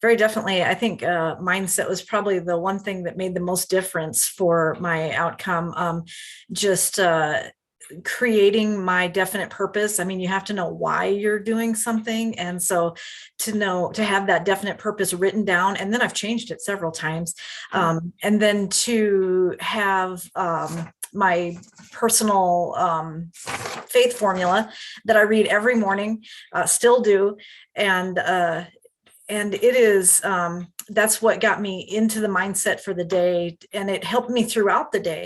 very definitely. I think mindset was probably the one thing that made the most difference for my outcome. Just creating my definite purpose. I mean, you have to know why you're doing something. And so to have that definite purpose written down, and then I've changed it several times. And then to have my personal faith formula that I read every morning, still do. And it is, that's what got me into the mindset for the day. And it helped me throughout the day.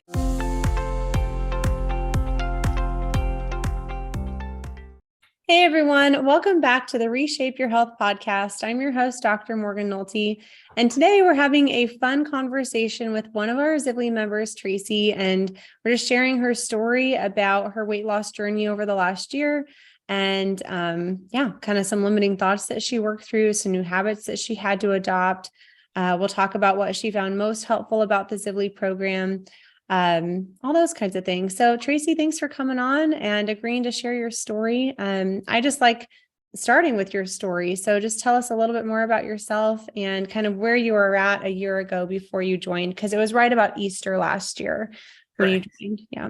Hey everyone, welcome back to the Reshape Your Health podcast. I'm your host, Dr. Morgan Nolte, and today we're having a fun conversation with one of our Zibly members, Tracy, and we're just sharing her story about her weight loss journey over the last year and kind of some limiting thoughts that she worked through, some new habits that she had to adopt. We'll talk about what she found most helpful about the Zibly program, all those kinds of things. So Tracy, thanks for coming on and agreeing to share your story. I just like starting with your story. So just tell us a little bit more about yourself and kind of where you were at a year ago before you joined, because it was right about Easter last year when you joined. Yeah.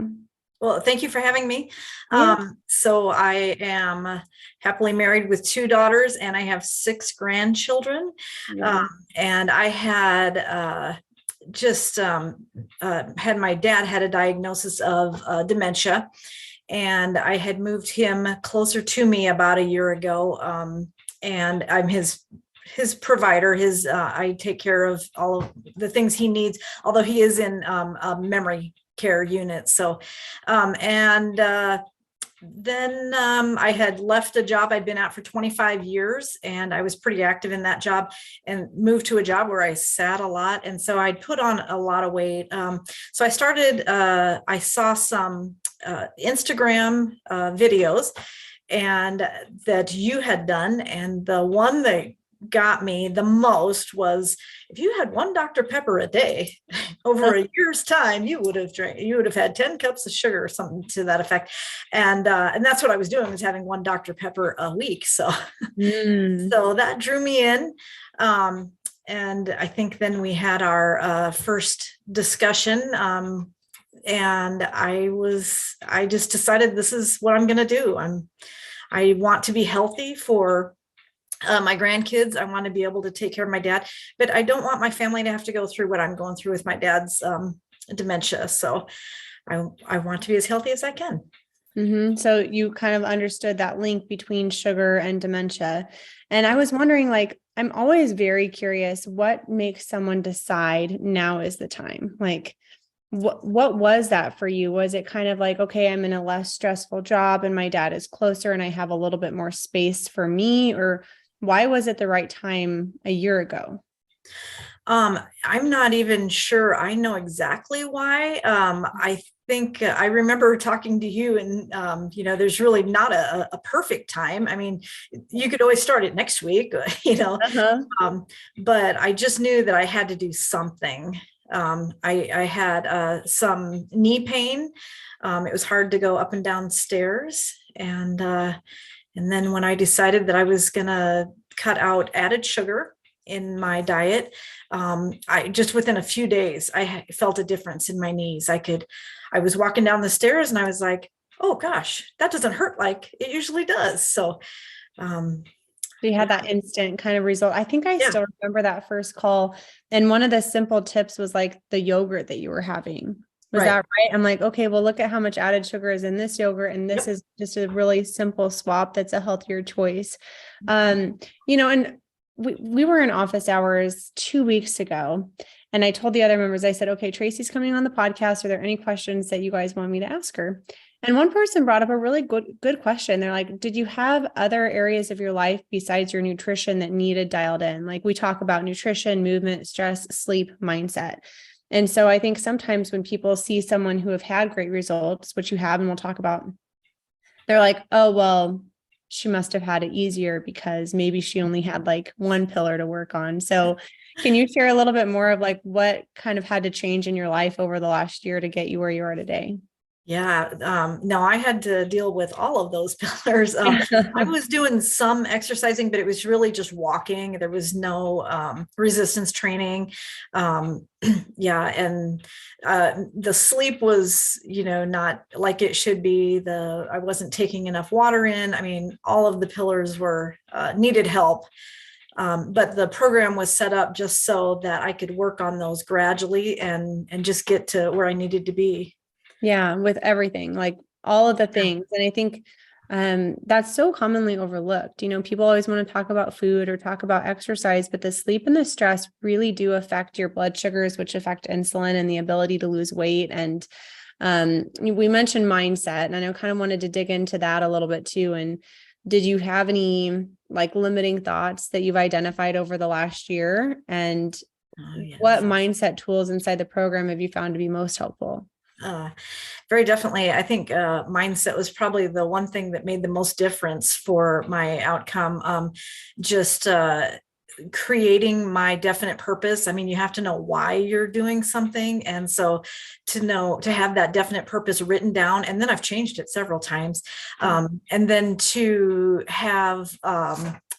Well, thank you for having me. Yeah. So I am happily married with 2 daughters and I have 6 grandchildren. Yeah. And I had had my dad had a diagnosis of dementia, and I had moved him closer to me about a year ago. And I'm his provider. I take care of all of the things he needs, although he is in a memory care unit. So, then I had left a job I'd been at for 25 years, and I was pretty active in that job, and moved to a job where I sat a lot. And so I'd put on a lot of weight. So I saw some Instagram videos and that you had done. And the one that got me the most was, if you had 1 Dr. Pepper a day over a year's time, you would have had 10 cups of sugar or something to that effect. And that's what I was doing, was having 1 Dr. Pepper a week. So so that drew me in. And I think then we had our first discussion. And I just decided this is what I'm going to do. I want to be healthy for my grandkids. I want to be able to take care of my dad, but I don't want my family to have to go through what I'm going through with my dad's dementia. So I want to be as healthy as I can. Mm-hmm. So you kind of understood that link between sugar and dementia. And I was wondering, like, I'm always very curious, what makes someone decide now is the time? Like, what was that for you? Was it kind of like, okay, I'm in a less stressful job and my dad is closer and I have a little bit more space for me? Or why was it the right time a year ago? I'm not even sure I know exactly why. I think I remember talking to you, and there's really not a perfect time. I mean, you could always start it next week, but I just knew that I had to do something. I had some knee pain. It was hard to go up and down stairs, and then when I decided that I was going to cut out added sugar in my diet, I just within a few days, I felt a difference in my knees. I was walking down the stairs and I was like, oh gosh, that doesn't hurt like it usually does. So you had that instant kind of result. I think I still remember that first call. And one of the simple tips was like the yogurt that you were having. Was that right? I'm like, okay, well, look at how much added sugar is in this yogurt. And this is just a really simple swap that's a healthier choice. And we were in office hours 2 weeks ago, and I told the other members, I said, okay, Tracy's coming on the podcast. Are there any questions that you guys want me to ask her? And one person brought up a really good question. They're like, did you have other areas of your life besides your nutrition that needed dialed in? Like, we talk about nutrition, movement, stress, sleep, mindset. And so I think sometimes when people see someone who have had great results, which you have, and we'll talk about, they're like, oh, well, she must have had it easier because maybe she only had like 1 pillar to work on. So can you share a little bit more of like what kind of had to change in your life over the last year to get you where you are today? Yeah, no, I had to deal with all of those pillars. I was doing some exercising, but it was really just walking. There was no resistance training. Um, yeah, and the sleep was, not like it should be. I wasn't taking enough water in. I mean, all of the pillars were needed help. But the program was set up just so that I could work on those gradually and just get to where I needed to be. Yeah, with everything, like all of the things. And I think that's so commonly overlooked. People always want to talk about food or talk about exercise, but the sleep and the stress really do affect your blood sugars, which affect insulin and the ability to lose weight. And we mentioned mindset, and I kind of wanted to dig into that a little bit too. And did you have any like limiting thoughts that you've identified over the last year? And Yes. what mindset tools inside the program have you found to be most helpful? Uh, Very definitely. I think mindset was probably the one thing that made the most difference for my outcome. Just creating my definite purpose. I mean, you have to know why you're doing something. And so to have that definite purpose written down, and then I've changed it several times. And then to have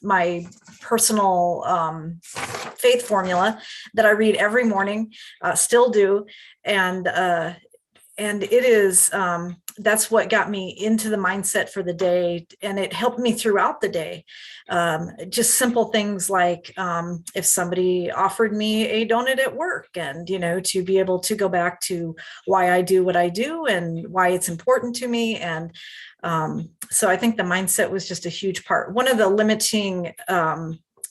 my personal faith formula that I read every morning, still do. And it is that's what got me into the mindset for the day, and it helped me throughout the day. Just simple things like if somebody offered me a donut at work, and to be able to go back to why I do what I do and why it's important to me. And so I think the mindset was just a huge part. One of the limiting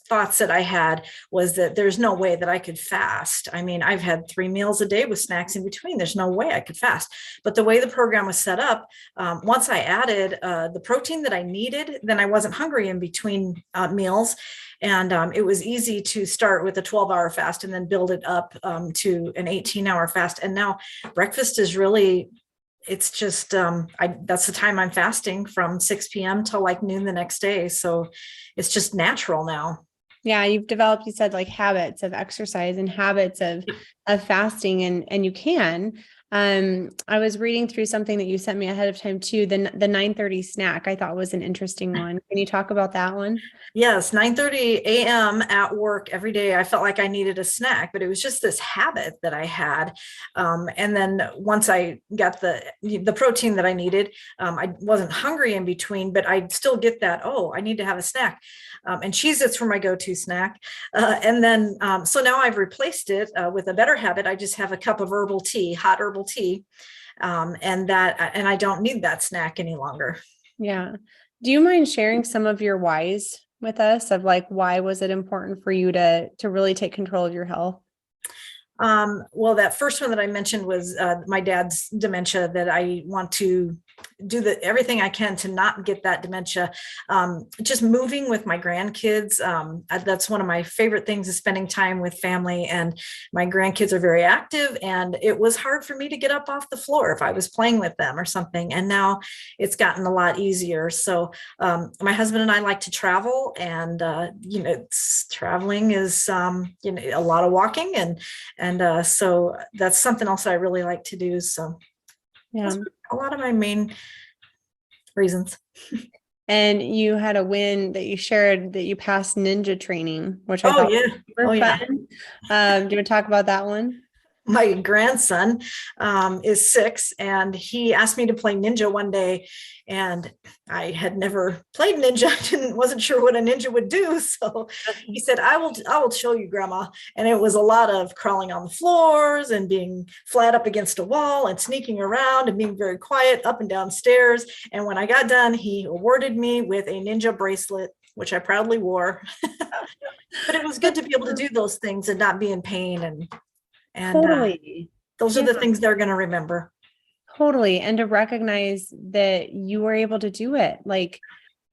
thoughts that I had was that there's no way that I could fast. I mean, I've had 3 meals a day with snacks in between. There's no way I could fast. But the way the program was set up, once I added the protein that I needed, then I wasn't hungry in between meals. And it was easy to start with a 12-hour fast and then build it up to an 18-hour fast. And now breakfast is really, it's just that's the time I'm fasting, from 6 p.m. till like noon the next day. So it's just natural now. Yeah, you've developed, you said, like habits of exercise and habits of fasting, and you can. I was reading through something that you sent me ahead of time too. The 9:30 snack I thought was an interesting one. Can you talk about that one? Yes, 9:30 a.m. at work every day. I felt like I needed a snack, but it was just this habit that I had. And then once I got the protein that I needed, I wasn't hungry in between, but I'd still get that, oh, I need to have a snack. And Cheez-Its were my go-to snack. And then, so now I've replaced it with a better habit. I just have a cup of herbal tea, hot herbal tea. And I don't need that snack any longer. Yeah. Do you mind sharing some of your whys with us, of like, why was it important for you to really take control of your health? Well, that first one that I mentioned was my dad's dementia, that I want to do everything I can to not get that dementia. Just moving with my grandkids. That's one of my favorite things, is spending time with family, and my grandkids are very active, and it was hard for me to get up off the floor if I was playing with them or something. And now it's gotten a lot easier. So my husband and I like to travel, and traveling is a lot of walking, and so that's something else I really like to do. So yeah, that's a lot of my main reasons. And you had a win that you shared, that you passed ninja training, which I thought was super fun. Yeah. Do you want to talk about that one? My grandson is 6, and he asked me to play ninja one day, and I had never played ninja. Wasn't sure what a ninja would do. So he said, I will show you, Grandma. And it was a lot of crawling on the floors and being flat up against a wall and sneaking around and being very quiet up and down stairs. And when I got done, he awarded me with a ninja bracelet, which I proudly wore. But it was good to be able to do those things and not be in pain. And totally. Those are the things they're going to remember. Totally. And to recognize that you were able to do it, like,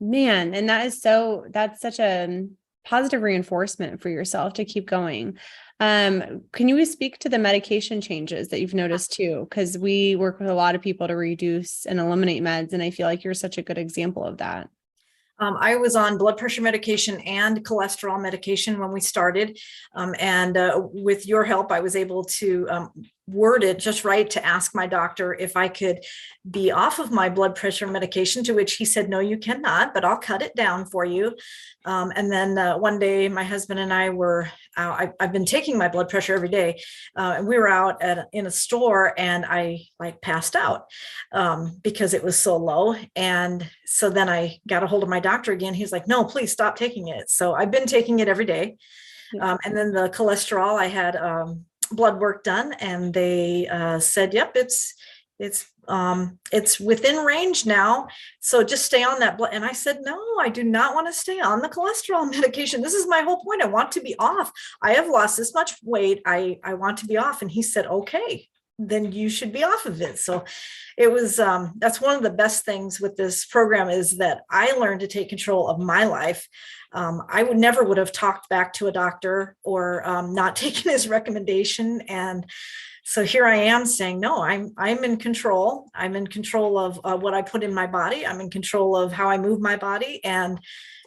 man, and that's such a positive reinforcement for yourself to keep going. Can you speak to the medication changes that you've noticed too? Because we work with a lot of people to reduce and eliminate meds, and I feel like you're such a good example of that. I was on blood pressure medication and cholesterol medication when we started. And with your help, I was able to word it just right to ask my doctor if I could be off of my blood pressure medication, to which he said, no, you cannot, but I'll cut it down for you. And then one day my husband and I were, I've been taking my blood pressure every day. And we were out in a store, and I like passed out because it was so low. And so then I got a hold of my doctor again. He's like, no, please stop taking it. So I've been taking it every day. And then the cholesterol, I had blood work done, and they said, yep, it's within range now. So just stay on that blood. And I said, no, I do not want to stay on the cholesterol medication. This is my whole point. I want to be off. I have lost this much weight. I want to be off. And he said, okay, then you should be off of it. So it was, that's one of the best things with this program, is that I learned to take control of my life. I would have talked back to a doctor or not taken his recommendation. And so here I am saying, no, I'm in control. I'm in control of what I put in my body. I'm in control of how I move my body. And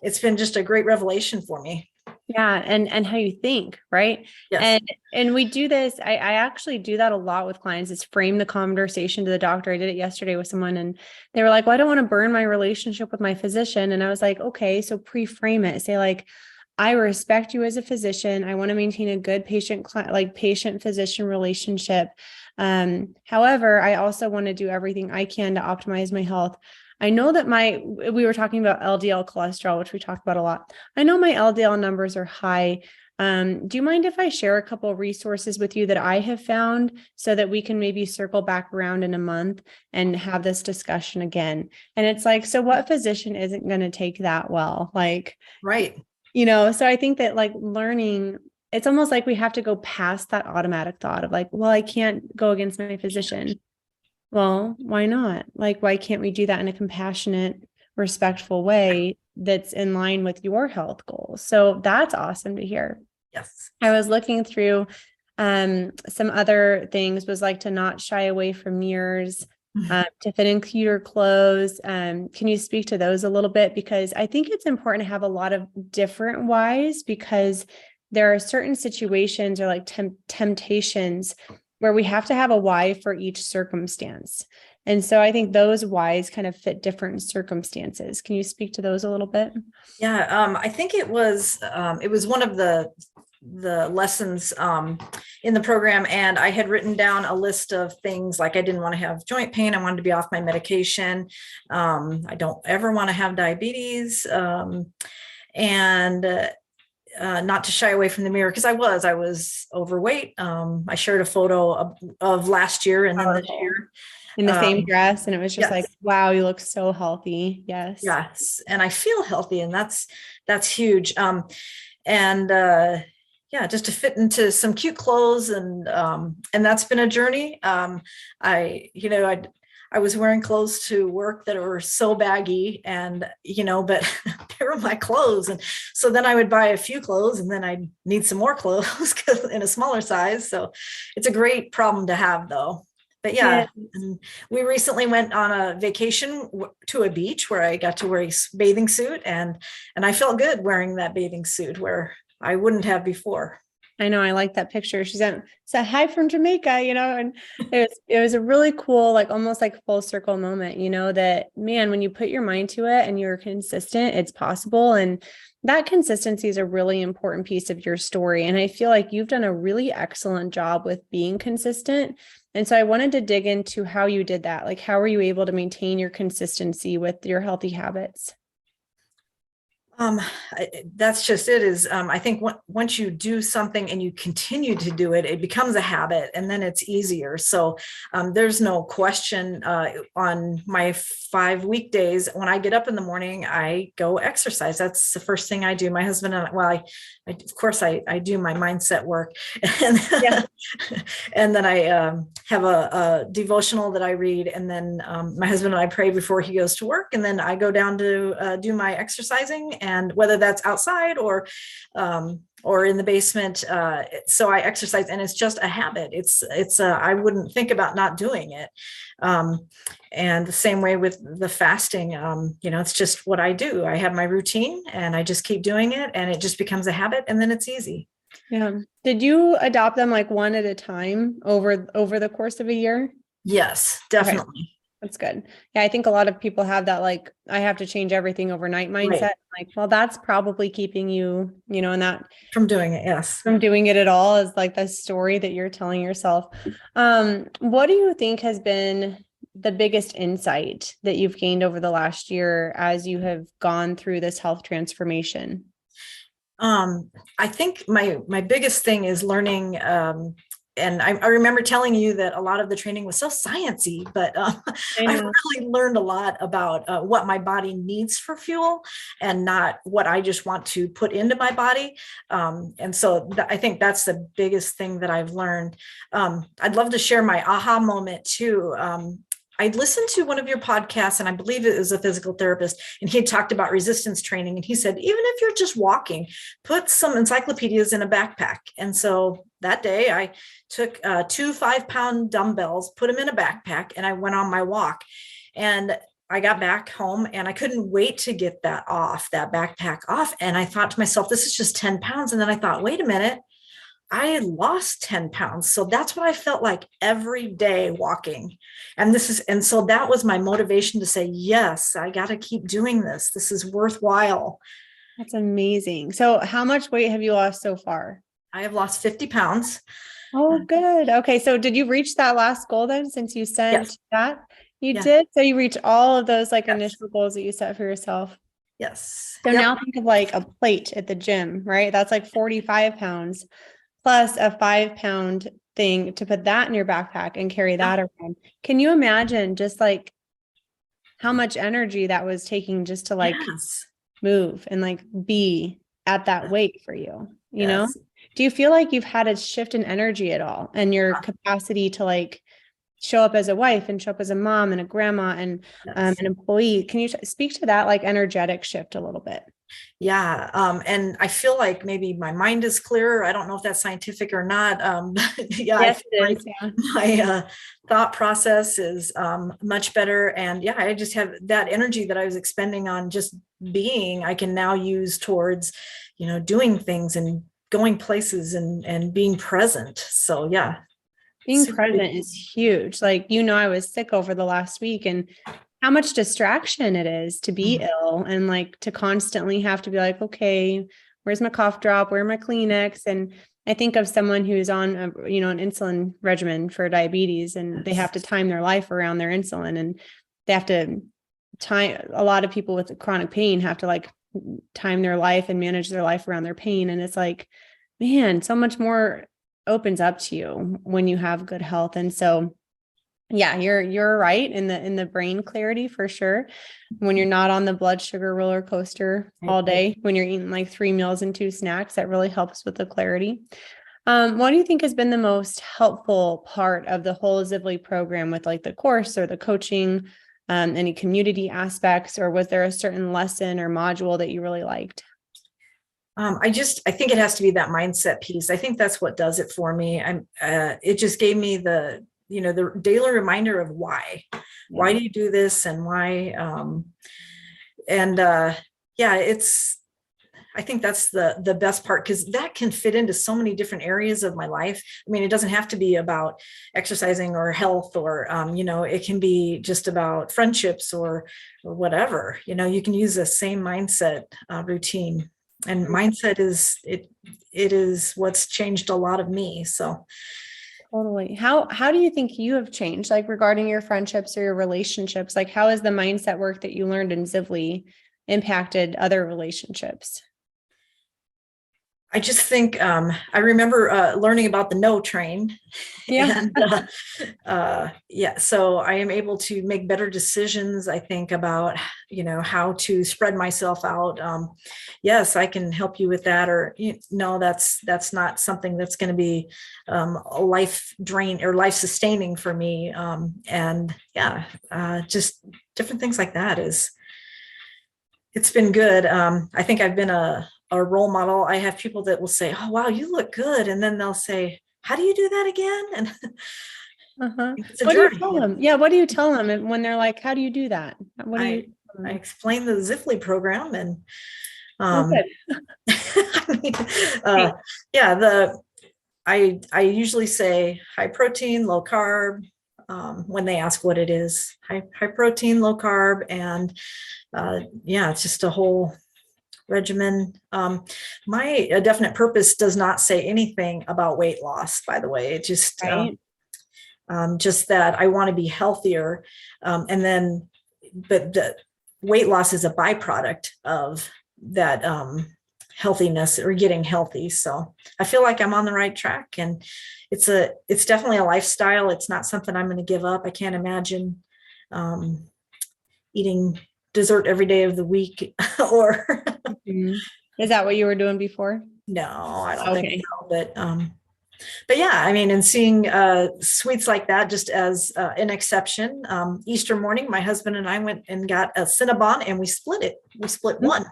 it's been just a great revelation for me. Yeah. And how you think, right? Yes. And we do this. I actually do that a lot with clients, is frame the conversation to the doctor. I did it yesterday with someone, and they were like, well, I don't want to burn my relationship with my physician. And I was like, okay, so pre-frame it. Say like, I respect you as a physician. I want to maintain a good patient physician relationship. However, I also want to do everything I can to optimize my health. I know that we were talking about LDL cholesterol, which we talked about a lot. I know my LDL numbers are high. Do you mind if I share a couple of resources with you that I have found, so that we can maybe circle back around in a month and have this discussion again? And it's like, so what physician isn't going to take that well? Like, right. So I think that like learning, it's almost like we have to go past that automatic thought of like, well, I can't go against my physician. Well, why not? Like, why can't we do that in a compassionate, respectful way that's in line with your health goals? So that's awesome to hear. Yes. I was looking through some other things, was like to not shy away from mirrors, to fit in cuter clothes. Can you speak to those a little bit? Because I think it's important to have a lot of different whys, because there are certain situations or like temptations where we have to have a why for each circumstance. And so I think those whys kind of fit different circumstances. Can you speak to those a little bit? Yeah, I think it was one of the lessons in the program, and I had written down a list of things like I didn't want to have joint pain. I wanted to be off my medication. I don't ever want to have diabetes, and not to shy away from the mirror, because I was overweight. I shared a photo of last year and then this year in the same dress, and it was just yes. like, wow, you look so healthy. Yes, and I feel healthy, and that's huge. Yeah, just to fit into some cute clothes, and that's been a journey. I was wearing clothes to work that were so baggy, and, but they were my clothes. And so then I would buy a few clothes, and then I'd need some more clothes in a smaller size. So it's a great problem to have, though. But yeah, and we recently went on a vacation to a beach where I got to wear a bathing suit, and I felt good wearing that bathing suit where I wouldn't have before. I know. I like that picture. She said hi from Jamaica, and it was a really cool, like almost like full circle moment, that, man, when you put your mind to it and you're consistent, it's possible. And that consistency is a really important piece of your story. And I feel like you've done a really excellent job with being consistent. And so I wanted to dig into how you did that. Like, how were you able to maintain your consistency with your healthy habits? That's just it is. I think once you do something and you continue to do it, it becomes a habit, and then it's easier. So there's no question on my 5 weekdays, when I get up in the morning, I go exercise. That's the first thing I do. My husband and I, of course I do my mindset work, and, and then I have a devotional that I read, and then my husband and I pray before he goes to work, and then I go down to do my exercising. And whether that's outside or in the basement, so I exercise, and it's just a habit. I wouldn't think about not doing it. And the same way with the fasting, it's just what I do. I have my routine, and I just keep doing it, and it just becomes a habit, and then it's easy. Yeah. Did you adopt them like one at a time over the course of a year? Yes, Okay. definitely. That's good. Yeah, I think a lot of people have that, like, I have to change everything overnight mindset. Right. Like, well, that's probably keeping you, in that From doing it. Yes. from doing it at all, is like the story that you're telling yourself. What do you think has been the biggest insight that you've gained over the last year as you have gone through this health transformation? I think my biggest thing is learning, and I remember telling you that a lot of the training was so sciencey, but I I've know. really learned a lot about what my body needs for fuel and not what I just want to put into my body. And so I think that's the biggest thing that I've learned. I'd love to share my aha moment too. I listened to one of your podcasts, and I believe it was a physical therapist, and he talked about resistance training. And he said, even if you're just walking, put some encyclopedias in a backpack. And so that day I took 2 5-pound dumbbells, put them in a backpack, and I went on my walk. And I got back home and I couldn't wait to get that backpack off. And I thought to myself, this is just 10 pounds. And then I thought, wait a minute, I had lost 10 pounds. So that's what I felt like every day walking. And so that was my motivation to say, yes, I got to keep doing this. This is worthwhile. That's amazing. So how much weight have you lost so far? I have lost 50 pounds. Oh, good. Okay. So did you reach that last goal then, since you sent Yes. that? You Yeah. did? So you reached all of those like Yes. initial goals that you set for yourself. Yes. So Yep. now think of like a plate at the gym, right? That's like 45 pounds plus a 5-pound thing to put that in your backpack and carry that around. Can you imagine just like how much energy that was taking just to like Yes. move and like be at that weight for you, you know? Yes. Do you feel like you've had a shift in energy at all and your capacity to like show up as a wife and show up as a mom and a grandma and Yes. an employee? Can you speak to that like energetic shift a little bit? Yeah. And I feel like maybe my mind is clearer. I don't know if that's scientific or not. Yeah, I Yes, feel it like is. Yeah. my thought process is much better. And yeah, I just have that energy that I was expending on just being, I can now use towards, doing things and going places and being present. So yeah. Being present is huge. Like, I was sick over the last week and how much distraction it is to be ill and like to constantly have to be like, okay, where's my cough drop? Where are my Kleenex? And I think of someone who's on an insulin regimen for diabetes and they have to time their life around their insulin and they have to time, a lot of people with chronic pain have to like time their life and manage their life around their pain. And it's like, man, so much more opens up to you when you have good health. And so yeah, you're right in the brain clarity for sure. When you're not on the blood sugar roller coaster all day, when you're eating like 3 meals and 2 snacks, that really helps with the clarity. What do you think has been the most helpful part of the whole Zivley program with like the course or the coaching, any community aspects, or was there a certain lesson or module that you really liked? I think it has to be that mindset piece. I think that's what does it for me. It just gave me the daily reminder of why do you do this and why, I think that's the best part, because that can fit into so many different areas of my life. I mean, it doesn't have to be about exercising or health or, it can be just about friendships or whatever. You can use the same mindset routine, and mindset is it is what's changed a lot of me. So Totally. How do you think you have changed, like regarding your friendships or your relationships? Like, how has the mindset work that you learned in Zivley impacted other relationships? I just think I remember learning about the no train. Yeah. And so I am able to make better decisions, I think, about, how to spread myself out. Yes, I can help you with that, or no, that's not something that's going to be a life drain or life sustaining for me. Just different things like that it's been good. I think I've been a role model. I have people that will say, "Oh, wow, you look good," and then they'll say, "How do you do that again?" And it's a What do you journey. tell them? Yeah. What do you tell them when they're like, how do you do that? What do you? I explain the Ziply program, and Oh, Um, good. I mean, Hey, yeah, I usually say high protein, low carb, when they ask what it is. High protein, low carb, and yeah, it's just a whole regimen. My definite purpose does not say anything about weight loss, by the way. It right? just that I want to be healthier, and then, but the weight loss is a byproduct of that healthiness or getting healthy. So I feel like I'm on the right track, and it's definitely a lifestyle. It's not something I'm going to give up. I can't imagine um, eating dessert every day of the week or Mhm. Is that what you were doing before? no, I don't think Okay. so. But yeah, I mean, and seeing sweets like that just as an exception. Easter morning, my husband and I went and got a Cinnabon and we split it. We split Mm, one,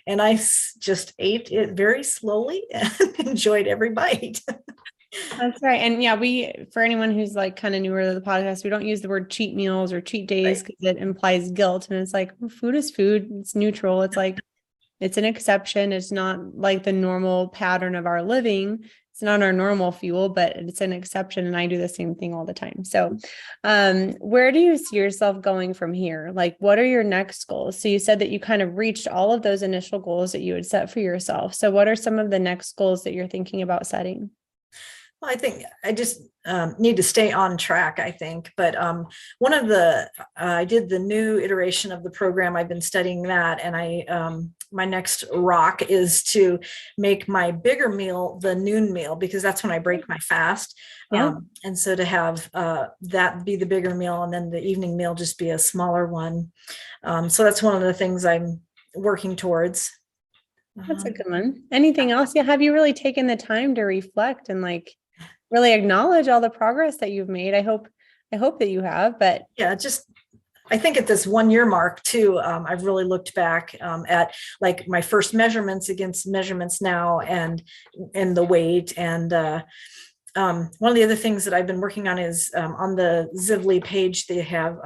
and just ate it very slowly and enjoyed every bite. that's right. And yeah, for anyone who's like kind of newer to the podcast, we don't use the word cheat meals or cheat days Right. because it implies guilt. And it's like, well, food is food. It's neutral. It's like, it's an exception. It's not like the normal pattern of our living. It's not our normal fuel, but it's an exception. And I do the same thing all the time. So, where do you see yourself going from here? Like, what are your next goals? So you said that you kind of reached all of those initial goals that you had set for yourself. So what are some of the next goals that you're thinking about setting? Well, I think I just need to stay on track, I think. But one of I did the new iteration of the program. I've been studying that. And my next rock is to make my bigger meal the noon meal, because that's when I break my fast. Yeah. And so to have that be the bigger meal and then the evening meal just be a smaller one. So that's one of the things I'm working towards. That's a Um, good one. Anything else? Yeah. Have you really taken the time to reflect and like really acknowledge all the progress that you've made? I hope that you have, but yeah, just I think at this 1 year mark too, I've really looked back at like my first measurements against measurements now, and the weight. And one of the other things that I've been working on is on the Zivley page, they have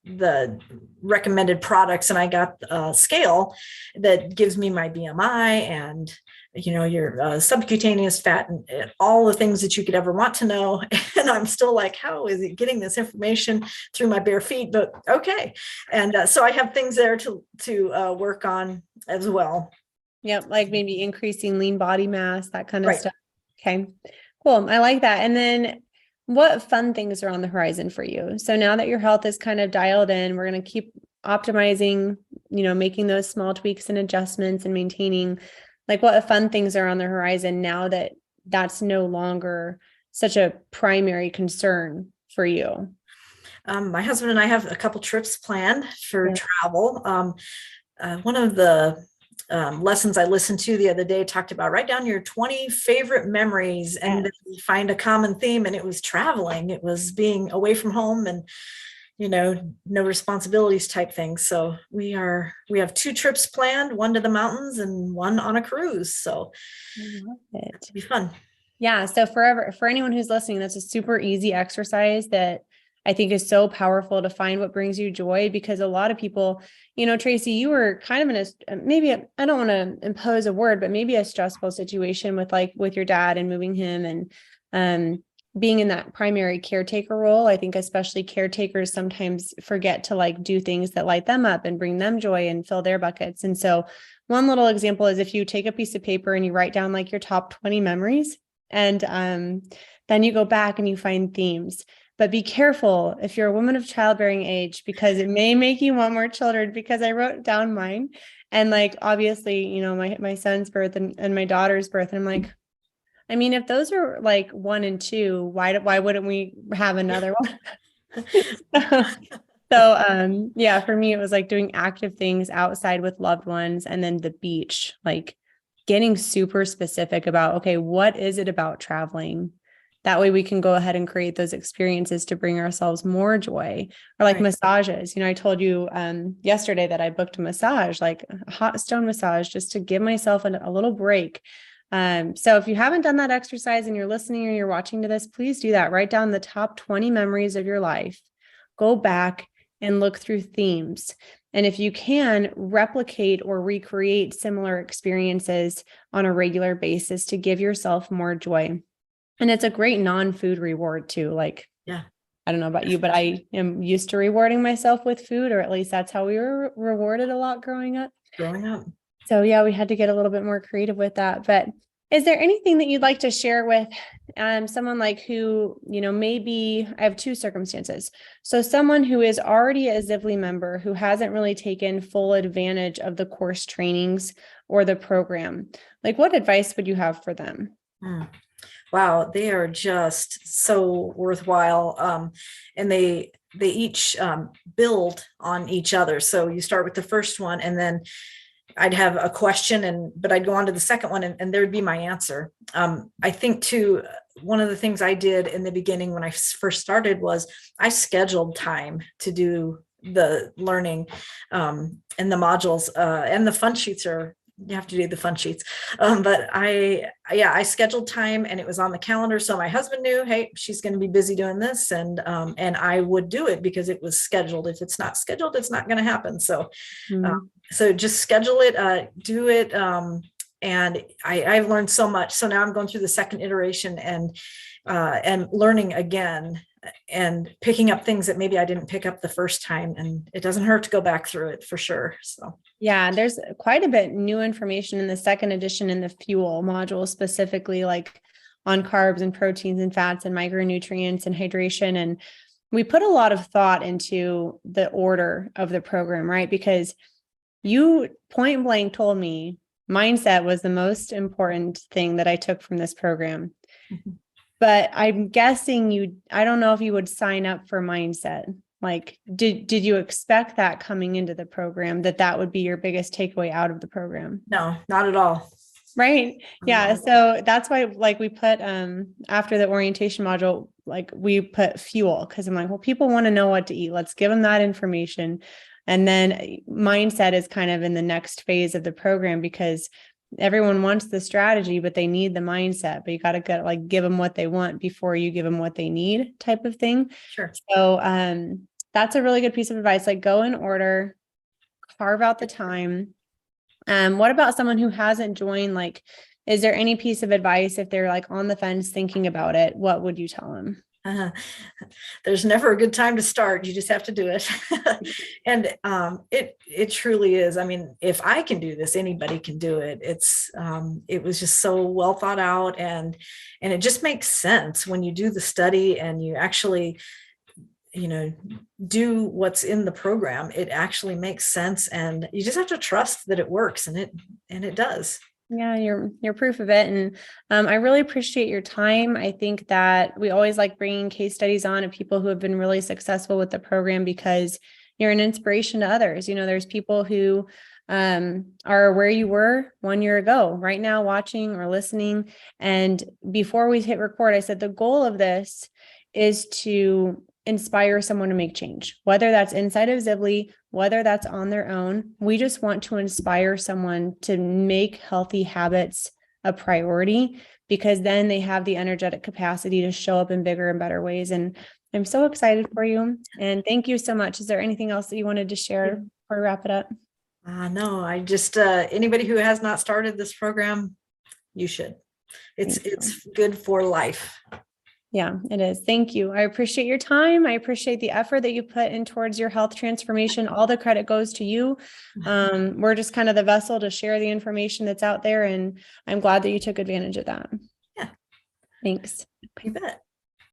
the recommended products, and I got a scale that gives me my BMI and your subcutaneous fat and all the things that you could ever want to know. And I'm still like, how is it getting this information through my bare feet? But okay. And so I have things there to work on as well. yep, like maybe increasing lean body mass, that kind of Right. stuff. Okay, cool. I like that. And then what fun things are on the horizon for you? So now that your health is kind of dialed in, we're going to keep optimizing, making those small tweaks and adjustments and maintaining, like, what fun things are on the horizon now that that's no longer such a primary concern for you? My husband and I have a couple trips planned for Yeah. travel. One of the lessons I listened to the other day talked about write down your 20 favorite memories and then find a common theme. And it was traveling. It was being away from home and, no responsibilities type thing. So we have 2 trips planned, one to the mountains and one on a cruise. So I love it. it'll be fun. Yeah. So for anyone who's listening, that's a super easy exercise that I think is so powerful to find what brings you joy, because a lot of people, Tracy, you were kind of in maybe, I don't want to impose a word, but maybe a stressful situation with your dad and moving him and, being in that primary caretaker role. I think especially caretakers sometimes forget to like do things that light them up and bring them joy and fill their buckets. And so one little example is if you take a piece of paper and you write down like your top 20 memories, and then you go back and you find themes. But be careful if you're a woman of childbearing age, because it may make you want more children, because I wrote down mine. And like, obviously, my son's birth and my daughter's birth. And I'm like, I mean, if those are like 1 and 2, why wouldn't we have another one? So, yeah, for me, it was like doing active things outside with loved ones, and then the beach, like getting super specific about, okay, what is it about traveling? That way we can go ahead and create those experiences to bring ourselves more joy. Or like Right. massages. I told you yesterday that I booked a massage, like a hot stone massage, just to give myself a little break. So if you haven't done that exercise and you're listening or you're watching to this, please do that. Write down the top 20 memories of your life. Go back and look through themes. And if you can, replicate or recreate similar experiences on a regular basis to give yourself more joy. And it's a great non-food reward too. Like, Yeah. I don't know about you, but I am used to rewarding myself with food, or at least that's how we were rewarded a lot growing up. So yeah, we had to get a little bit more creative with that. But is there anything that you'd like to share with someone like who, maybe I have two circumstances. So someone who is already a Zivley member who hasn't really taken full advantage of the course trainings or the program, like what advice would you have for them? Wow, they are just so worthwhile. And they each build on each other. So you start with the first one, and then I'd have a question, but I'd go on to the second one, and there'd be my answer. I think too, one of the things I did in the beginning when I first started was I scheduled time to do the learning and the modules, and the fun sheets you have to do the fun sheets. But I scheduled time, and it was on the calendar. So my husband knew, hey, she's going to be busy doing this. And I would do it because it was scheduled. If it's not scheduled, it's not going to happen. So, so just schedule it, do it. And I've learned so much. So now I'm going through the second iteration and learning again and picking up things that maybe I didn't pick up the first time, and it doesn't hurt to go back through it for sure. So yeah, there's quite a bit new information in the second edition in the fuel module, specifically like on carbs and proteins and fats and micronutrients and hydration. And we put a lot of thought into the order of the program, right? Because you point blank told me mindset was the most important thing that I took from this program. But I'm guessing I don't know if you would sign up for mindset. Like, did you expect that coming into the program, that would be your biggest takeaway out of the program? No, not at all. Right. Yeah. So that's why, like, we put, after the orientation module, like we put fuel, because I'm like, well, people want to know what to eat. Let's give them that information. And then mindset is kind of in the next phase of the program, because everyone wants the strategy, but they need the mindset. But you got to give them what they want before you give them what they need, type of thing. Sure. So that's a really good piece of advice. Like, go in order, carve out the time. What about someone who hasn't joined? Like, is there any piece of advice if they're like on the fence thinking about it? What would you tell them? There's never a good time to start. You just have to do it. And it truly is. I mean, if I can do this, anybody can do it. It was just so well thought out, and it just makes sense when you do the study and you actually, do what's in the program. It actually makes sense, and you just have to trust that it works, and it does. Yeah, you're proof of it. And I really appreciate your time. I think that we always like bringing case studies on of people who have been really successful with the program, because you're an inspiration to others. There's people who are where you were 1 year ago, right now, watching or listening. And before we hit record, I said the goal of this is to inspire someone to make change, whether that's inside of Zivley, whether that's on their own. We just want to inspire someone to make healthy habits a priority, because then they have the energetic capacity to show up in bigger and better ways. And I'm so excited for you. And thank you so much. Is there anything else that you wanted to share before we wrap it up? No, I just, anybody who has not started this program, you should. It's good for life. Yeah, it is. Thank you. I appreciate your time. I appreciate the effort that you put in towards your health transformation. All the credit goes to you. We're just kind of the vessel to share the information that's out there. And I'm glad that you took advantage of that. Yeah. Thanks. You bet.